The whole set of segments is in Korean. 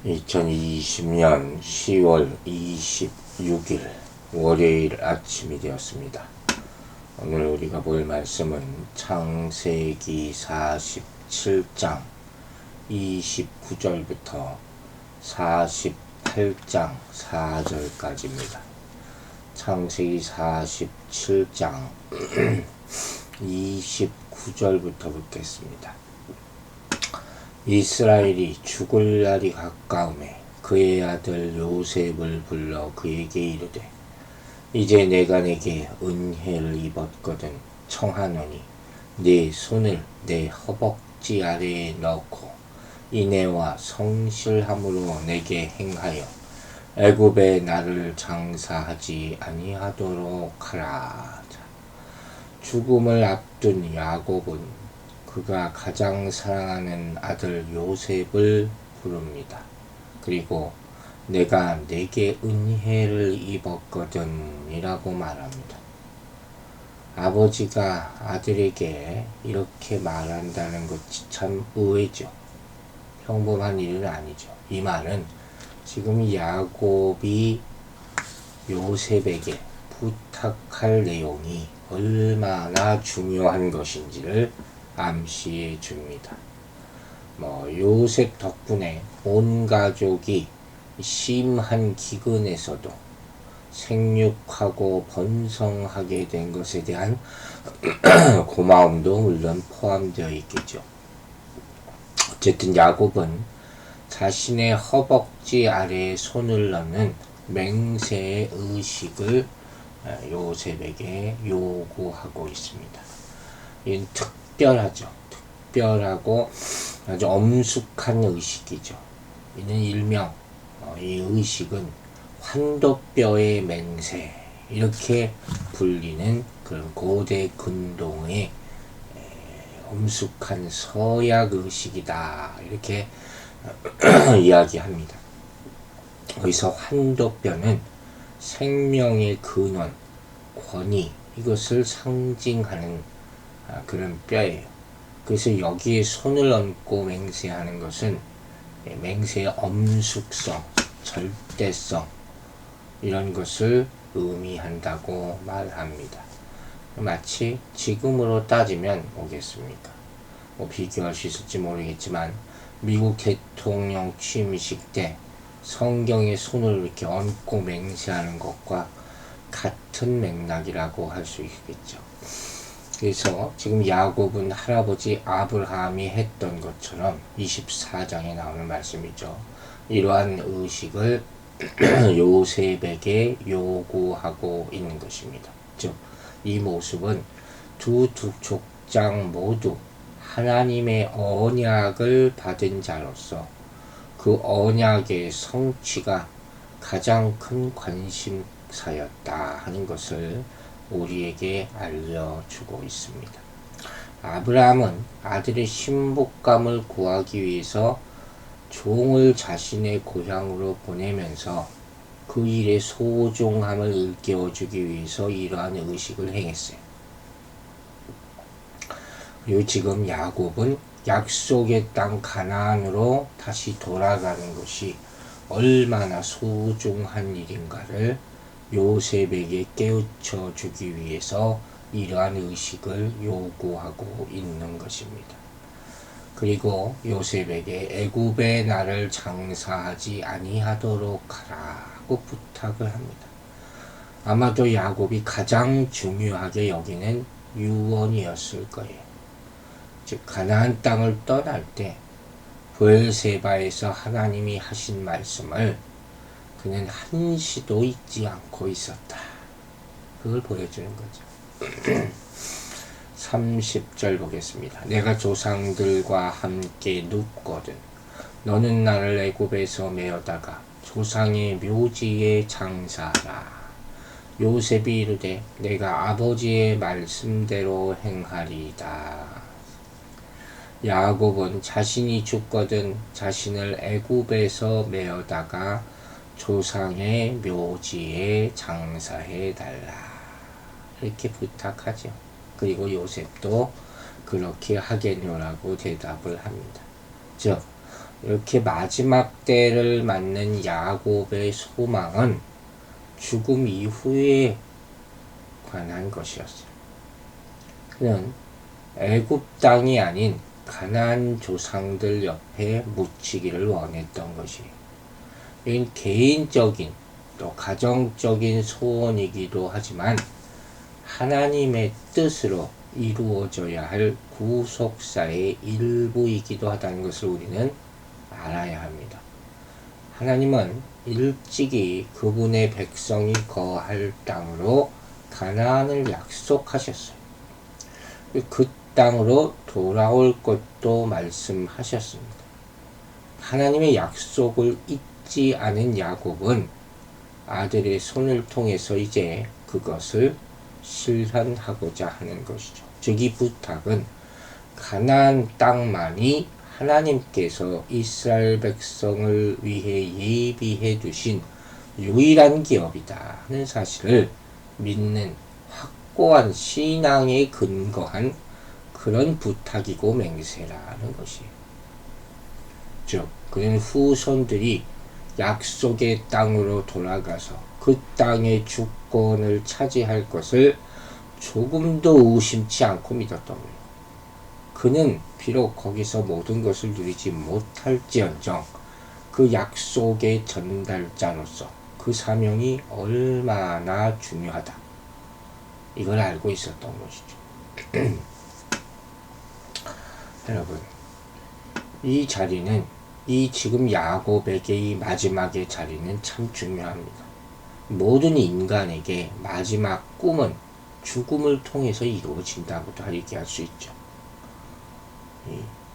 2020년 10월 26일 월요일 아침이 되었습니다. 오늘 우리가 볼 말씀은 창세기 47장 29절부터 48장 4절까지입니다. 창세기 47장 29절부터 읽겠습니다. 이스라엘이 죽을 날이 가까우매 그의 아들 요셉을 불러 그에게 이르되 이제 내가 내게 은혜를 입었거든 청하노니 네 손을 내 허벅지 아래에 넣고 인애와 성실함으로 내게 행하여 애굽에 나를 장사하지 아니하도록 하라. 죽음을 앞둔 야곱은 그가 가장 사랑하는 아들 요셉을 부릅니다. 그리고 내가 내게 은혜를 입었거든 이라고 말합니다. 아버지가 아들에게 이렇게 말한다는 것이 참 의외죠. 평범한 일은 아니죠. 이 말은 지금 야곱이 요셉에게 부탁할 내용이 얼마나 중요한 것인지를 암시해 줍니다. 요셉 덕분에 온 가족이 심한 기근에서도 생육하고 번성하게 된 것에 대한 고마움도 물론 포함되어 있겠죠. 어쨌든 야곱은 자신의 허벅지 아래에 손을 넣는 맹세의 의식을 요셉에게 요구하고 있습니다. 이는 특별하죠. 특별하고 아주 엄숙한 의식이죠. 이는 일명 이 의식은 환도뼈의 맹세 이렇게 불리는 그런 고대 근동의 엄숙한 서약 의식이다 이렇게 이야기합니다. 여기서 환도뼈는 생명의 근원, 권위 이것을 상징하는 그런 뼈예요. 그래서 여기에 손을 얹고 맹세하는 것은 맹세의 엄숙성, 절대성 이런 것을 의미한다고 말합니다. 마치 지금으로 따지면 오겠습니까? 비교할 수 있을지 모르겠지만 미국 대통령 취임식 때 성경에 손을 이렇게 얹고 맹세하는 것과 같은 맥락이라고 할 수 있겠죠. 그래서 지금 야곱은 할아버지 아브라함이 했던 것처럼 24장에 나오는 말씀이죠. 이러한 의식을 요셉에게 요구하고 있는 것입니다. 즉, 이 모습은 두 족장 모두 하나님의 언약을 받은 자로서 그 언약의 성취가 가장 큰 관심사였다 하는 것을 우리에게 알려주고 있습니다. 아브라함은 아들의 신복감을 구하기 위해서 종을 자신의 고향으로 보내면서 그 일의 소중함을 일깨워주기 위해서 이러한 의식을 행했어요. 그리고 지금 야곱은 약속의 땅 가나안으로 다시 돌아가는 것이 얼마나 소중한 일인가를 요셉에게 깨우쳐 주기 위해서 이러한 의식을 요구하고 있는 것입니다. 그리고 요셉에게 애굽에 나를 장사하지 아니하도록 하라고 부탁을 합니다. 아마도 야곱이 가장 중요하게 여기는 유언이었을 거예요. 즉 가나안 땅을 떠날 때 브엘세바에서 하나님이 하신 말씀을 그는 한시도 잊지 않고 있었다. 그걸 보여주는 거죠. 30절 보겠습니다. 내가 조상들과 함께 눕거든 너는 나를 애굽에서 메어다가 조상의 묘지에 장사하라. 요셉이 이르되 내가 아버지의 말씀대로 행하리이다. 야곱은 자신이 죽거든 자신을 애굽에서 메어다가 조상의 묘지에 장사해 달라 이렇게 부탁하죠. 그리고 요셉도 그렇게 하겠노라고 대답을 합니다. 즉 이렇게 마지막 때를 맞는 야곱의 소망은 죽음 이후에 관한 것이었어요. 그는 애굽 땅이 아닌 가나안 조상들 옆에 묻히기를 원했던 것이에요. 이건 개인적인 또 가정적인 소원이기도 하지만 하나님의 뜻으로 이루어져야 할 구속사의 일부이기도 하다는 것을 우리는 알아야 합니다. 하나님은 일찍이 그분의 백성이 거할 땅으로 가나안을 약속하셨어요. 그 땅으로 돌아올 것도 말씀하셨습니다. 하나님의 약속을 잊지 않은 야곱은 아들의 손을 통해서 이제 그것을 실현하고자 하는 것이죠. 즉 이 부탁은 가나안 땅만이 하나님께서 이스라엘 백성을 위해 예비해 두신 유일한 기업이다 하는 사실을 믿는 확고한 신앙에 근거한 그런 부탁이고 맹세라는 것이에요. 즉 그는 후손들이 약속의 땅으로 돌아가서 그 땅의 주권을 차지할 것을 조금도 의심치 않고 믿었던 거예요. 그는 비록 거기서 모든 것을 누리지 못할지언정 그 약속의 전달자로서 그 사명이 얼마나 중요하다. 이걸 알고 있었던 것이죠. 여러분, 이 자리는 이 지금 야곱에게 이 마지막의 자리는 참 중요합니다. 모든 인간에게 마지막 꿈은 죽음을 통해서 이루어진다고도 얘기할 수 있죠.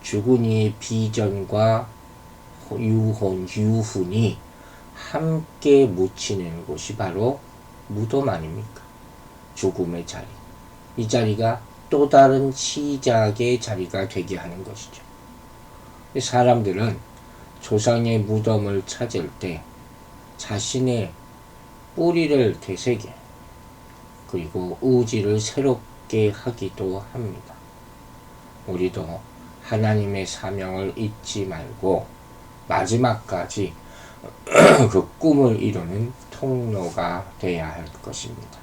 죽은 이의 비전과 유혼이 함께 묻히는 곳이 바로 무덤 아닙니까? 죽음의 자리. 이 자리가 또 다른 시작의 자리가 되게 하는 것이죠. 사람들은 조상의 무덤을 찾을 때 자신의 뿌리를 되새겨 그리고 의지를 새롭게 하기도 합니다. 우리도 하나님의 사명을 잊지 말고 마지막까지 그 꿈을 이루는 통로가 되어야 할 것입니다.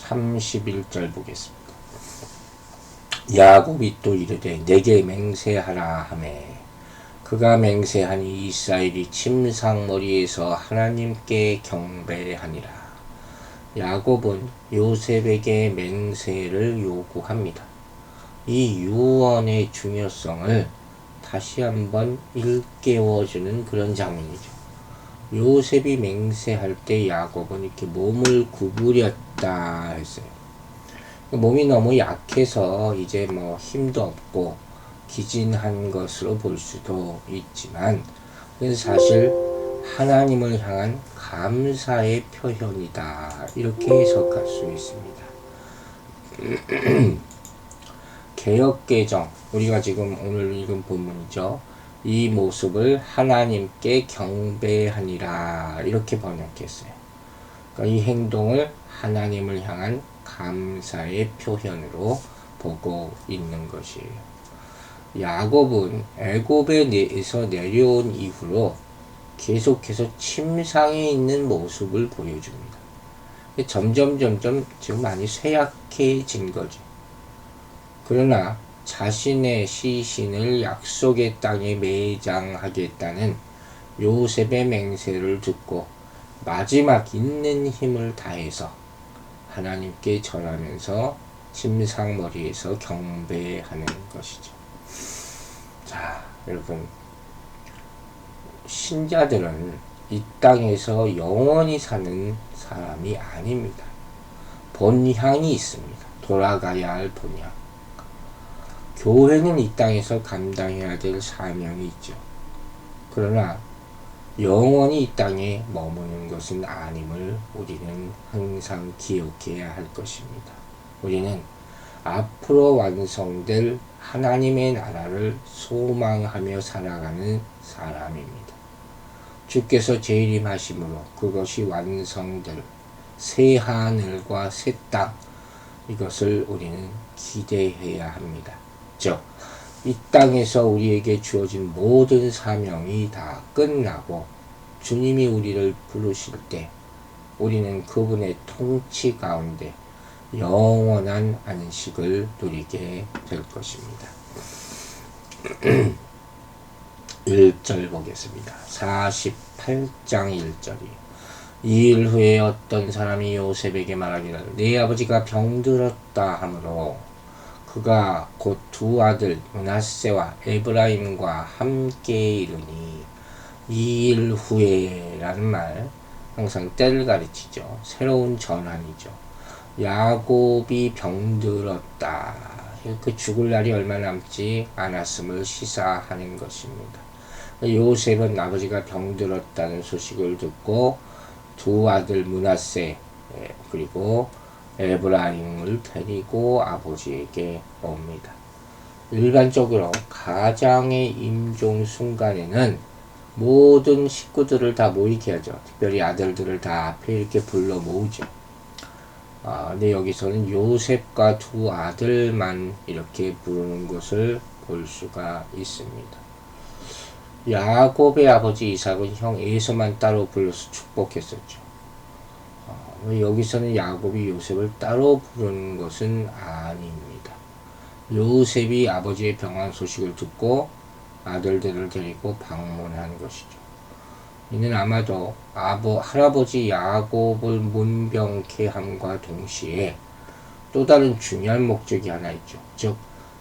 31절 보겠습니다. 야곱이 또 이르되 내게 맹세하라 하매 그가 맹세하니 이스라엘이 침상머리에서 하나님께 경배하니라. 야곱은 요셉에게 맹세를 요구합니다. 이 유언의 중요성을 다시 한번 일깨워주는 그런 장면이죠. 요셉이 맹세할 때 야곱은 이렇게 몸을 구부렸다 했어요. 몸이 너무 약해서 이제 뭐 힘도 없고 기진한 것으로 볼 수도 있지만 사실 하나님을 향한 감사의 표현이다 이렇게 해석할 수 있습니다. 개역개정 우리가 지금 오늘 읽은 본문이죠. 이 모습을 하나님께 경배하니라 이렇게 번역했어요. 그러니까 이 행동을 하나님을 향한 감사의 표현으로 보고 있는 것이에요. 야곱은 애굽에서 내려온 이후로 계속해서 침상에 있는 모습을 보여줍니다. 점점 지금 많이 쇠약해진 거죠. 그러나 자신의 시신을 약속의 땅에 매장하겠다는 요셉의 맹세를 듣고 마지막 있는 힘을 다해서 하나님께 절하면서 침상머리에서 경배하는 것이죠. 자, 여러분, 신자들은 이 땅에서 영원히 사는 사람이 아닙니다. 본향이 있습니다. 돌아가야 할 본향. 교회는 이 땅에서 감당해야 될 사명이 있죠. 그러나 영원히 이 땅에 머무는 것은 아님을 우리는 항상 기억해야 할 것입니다. 우리는 앞으로 완성될 하나님의 나라를 소망하며 살아가는 사람입니다. 주께서 재림하심으로 그것이 완성될 새 하늘과 새 땅 이것을 우리는 기대해야 합니다. 즉 이 땅에서 우리에게 주어진 모든 사명이 다 끝나고 주님이 우리를 부르실 때 우리는 그분의 통치 가운데 영원한 안식을 누리게 될 것입니다. 1절 보겠습니다. 48장 1절이 이 일 후에 어떤 사람이 요셉에게 말하기를 네 아버지가 병들었다 하므로 그가 곧 두 아들 므낫세와 에브라임과 함께 이르니 이 일 후에 라는 말 항상 때를 가르치죠. 새로운 전환이죠. 야곱이 병들었다. 그 죽을 날이 얼마 남지 않았음을 시사하는 것입니다. 요셉은 아버지가 병들었다는 소식을 듣고 두 아들 므낫세 그리고 에브라임을 데리고 아버지에게 옵니다. 일반적으로 가장의 임종 순간에는 모든 식구들을 다 모이게 하죠. 특별히 아들들을 다 앞에 이렇게 불러 모으죠. 근데 여기서는 요셉과 두 아들만 이렇게 부르는 것을 볼 수가 있습니다. 야곱의 아버지 이삭은 형 에서만 따로 불러서 축복했었죠. 여기서는 야곱이 요셉을 따로 부르는 것은 아닙니다. 요셉이 아버지의 병환 소식을 듣고 아들들을 데리고 방문한 것이죠. 이는 아마도 할아버지 야곱을 문병케 함과 동시에 또 다른 중요한 목적이 하나 있죠. 즉,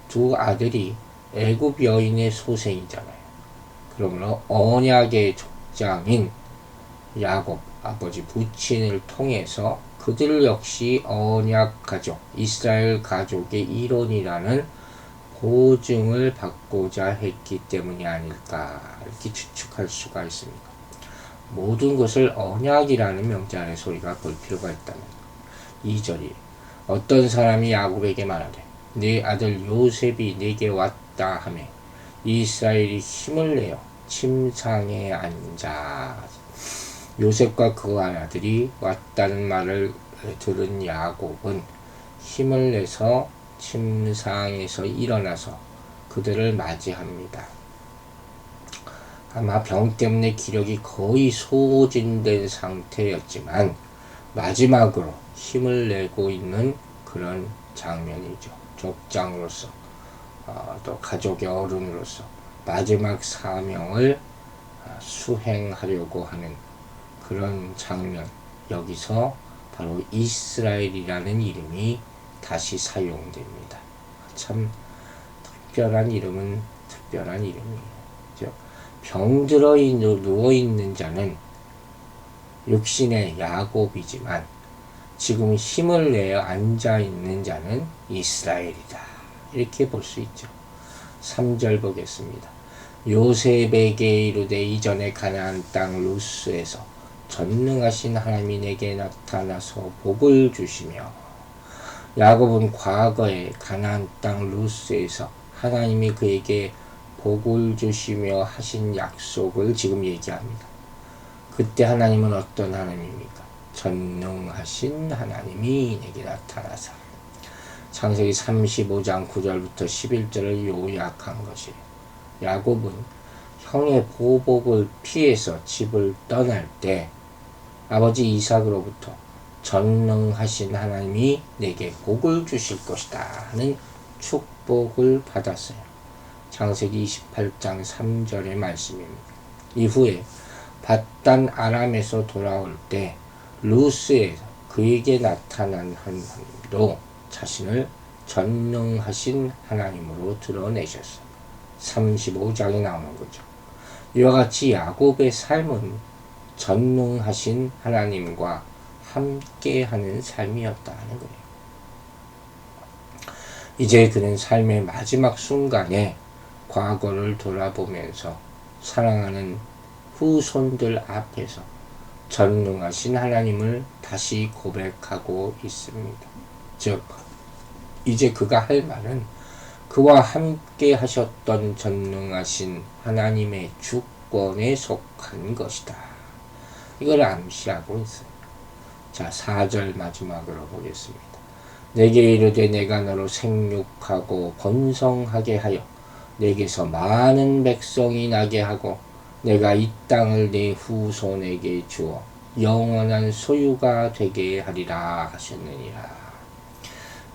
두 아들이 애굽 여인의 소생이잖아요. 그러므로 언약의 족장인 야곱, 아버지 부친을 통해서 그들 역시 언약 가족, 이스라엘 가족의 일원이라는 보증을 받고자 했기 때문이 아닐까 이렇게 추측할 수가 있습니다. 모든 것을 언약이라는 명제 아래서 우리가 볼 필요가 있다는 2절이 어떤 사람이 야곱에게 말하되 네 아들 요셉이 네게 왔다 하며 이스라엘이 힘을 내어 침상에 앉아. 요셉과 그 아들이 왔다는 말을 들은 야곱은 힘을 내서 침상에서 일어나서 그들을 맞이합니다. 아마 병 때문에 기력이 거의 소진된 상태였지만 마지막으로 힘을 내고 있는 그런 장면이죠. 족장으로서 또 가족의 어른으로서 마지막 사명을 수행하려고 하는 그런 장면. 여기서 바로 이스라엘이라는 이름이 다시 사용됩니다. 참 특별한 이름은 특별한 이름이에요. 병들어 누워있는 자는 육신의 야곱이지만 지금 힘을 내어 앉아있는 자는 이스라엘이다. 이렇게 볼 수 있죠. 3절 보겠습니다. 요셉에게 이르되 이전에 가나안 땅 루스에서 전능하신 하나님이 내게 나타나서 복을 주시며 야곱은 과거에 가나안 땅 루스에서 하나님이 그에게 복을 주시며 하신 약속을 지금 얘기합니다. 그때 하나님은 어떤 하나님입니까? 전능하신 하나님이 내게 나타나서 창세기 35장 9절부터 11절을 요약한 것이에요. 야곱은 형의 보복을 피해서 집을 떠날 때 아버지 이삭으로부터 전능하신 하나님이 내게 복을 주실 것이다 하는 축복을 받았어요. 창세기 28장 3절의 말씀입니다. 이후에 밧단 아람에서 돌아올 때 루스에서 그에게 나타난 하나님도 자신을 전능하신 하나님으로 드러내셨어요. 35장에 나오는 거죠. 이와 같이 야곱의 삶은 전능하신 하나님과 함께하는 삶이었다는 거예요. 이제 그는 삶의 마지막 순간에 과거를 돌아보면서 사랑하는 후손들 앞에서 전능하신 하나님을 다시 고백하고 있습니다. 즉, 이제 그가 할 말은 그와 함께 하셨던 전능하신 하나님의 주권에 속한 것이다. 이걸 암시하고 있어요. 자, 4절 마지막으로 보겠습니다. 내게 이르되 내가 너로 생육하고 번성하게 하여 내게서 많은 백성이 나게 하고 내가 이 땅을 내 후손에게 주어 영원한 소유가 되게 하리라 하셨느니라.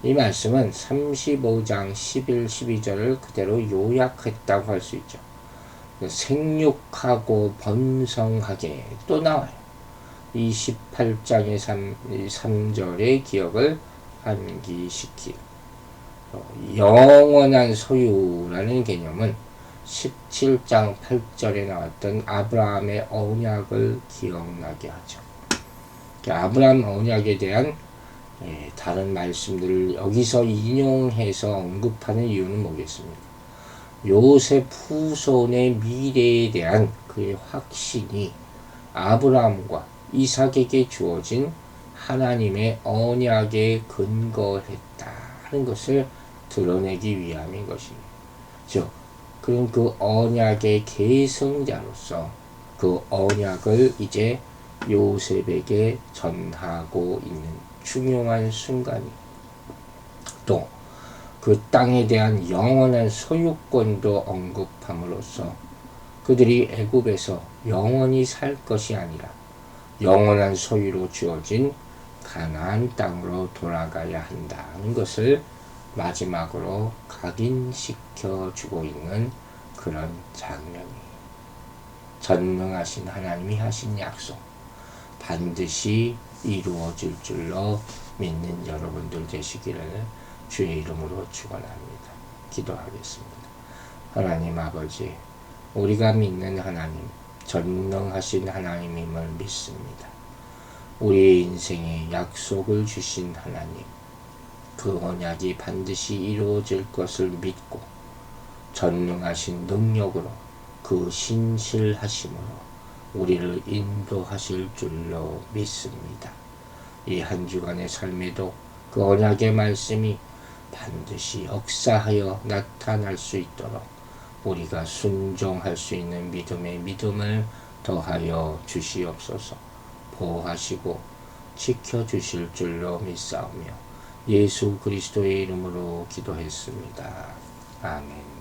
이 말씀은 35장 11, 12절을 그대로 요약했다고 할 수 있죠. 생육하고 번성하게 또 나와요. 28장의 3절의 기억을 환기시키고 영원한 소유라는 개념은 17장 8절에 나왔던 아브라함의 언약을 기억나게 하죠. 아브라함 언약에 대한 다른 말씀들을 여기서 인용해서 언급하는 이유는 뭐겠습니까? 요셉 후손의 미래에 대한 그의 확신이 아브라함과 이삭에게 주어진 하나님의 언약에 근거했다는 것을 드러내기 위함인 것입니다. 즉, 그럼 그 언약의 계승자로서 그 언약을 이제 요셉에게 전하고 있는 중요한 순간이, 또 그 땅에 대한 영원한 소유권도 언급함으로써 그들이 애굽에서 영원히 살 것이 아니라 영원한 소유로 주어진 가나안 땅으로 돌아가야 한다는 것을 마지막으로 각인시켜 주고 있는 그런 장면이, 전능하신 하나님이 하신 약속 반드시 이루어질 줄로 믿는 여러분들 되시기를 주의 이름으로 축원합니다. 기도하겠습니다. 하나님 아버지, 우리가 믿는 하나님, 전능하신 하나님임을 믿습니다. 우리의 인생에 약속을 주신 하나님, 그 언약이 반드시 이루어질 것을 믿고 전능하신 능력으로 그 신실하심으로 우리를 인도하실 줄로 믿습니다. 이 한 주간의 삶에도 그 언약의 말씀이 반드시 역사하여 나타날 수 있도록 우리가 순종할 수 있는 믿음의 믿음을 더하여 주시옵소서. 보호하시고 지켜주실 줄로 믿사오며 예수 그리스도의 이름으로 기도했습니다. 아멘.